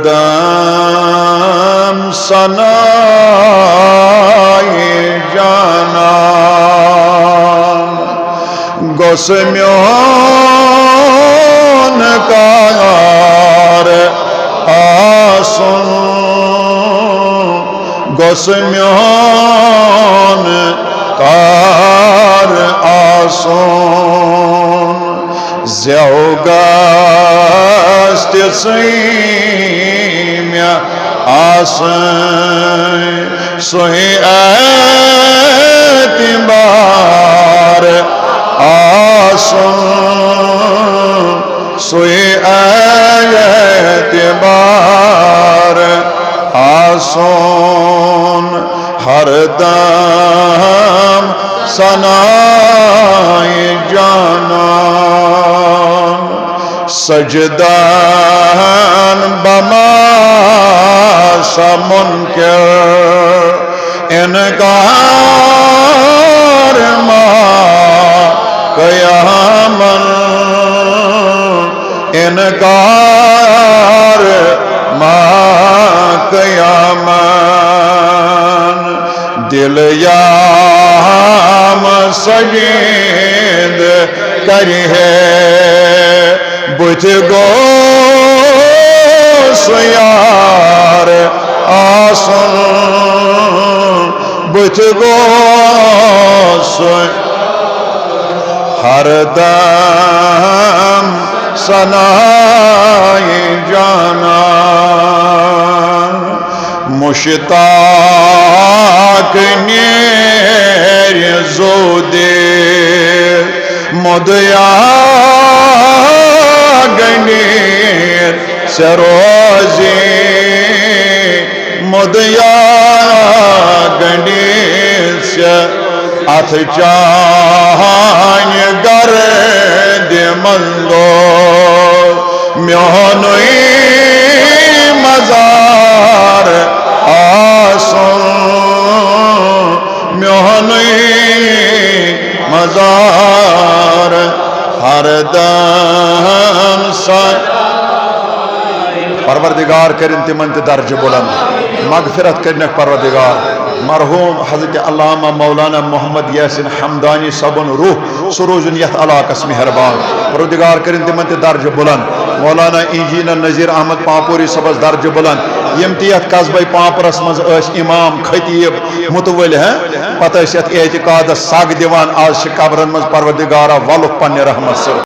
दम सनाए जानान गोस म्योन कार आसन गोस म्योन कार आसन ज़्यागस्त सैम्या आसन सोहे एतिबार आसन सोहे एतिबार आसन हर दम सनाए जानान सजदान बमाशा मुनकर इनकार मा क़यामन इनकार मा क़यामन दिल याम सजीद करी है बुझ गो सुयार आसन बुझ गो हर दम सनाए जाना मुश्ताक नेर जोदे मुदया गनीर सरोजे मुदया गनीर से अथ चाहन गर दे मंदो म्योनुई मजार आसन म्योनुई मजार हर दम परवरदिगार करिन तिमन ते दर्ज बुलंद मगफिरत करने परवरदिगार मरहूम हज़रत अल्लामा मौलाना मोहम्मद यासिन हमदानी सबन रूह सुरूजन यथ अलाकस मेहरबान परवरदिगार करिन तिमन ते दर्ज बुलंद मौलाना इंजीनियर नज़ीर अहमद पापुरी सबस दर्ज बुलंद यम ती यथ कस्बे पापरस मज इमाम खतीब मुतवल हैं पता एतिकाद सग दिवान आज कब्रन मज परवरदिगारा वलुक पन्ने रहमत से।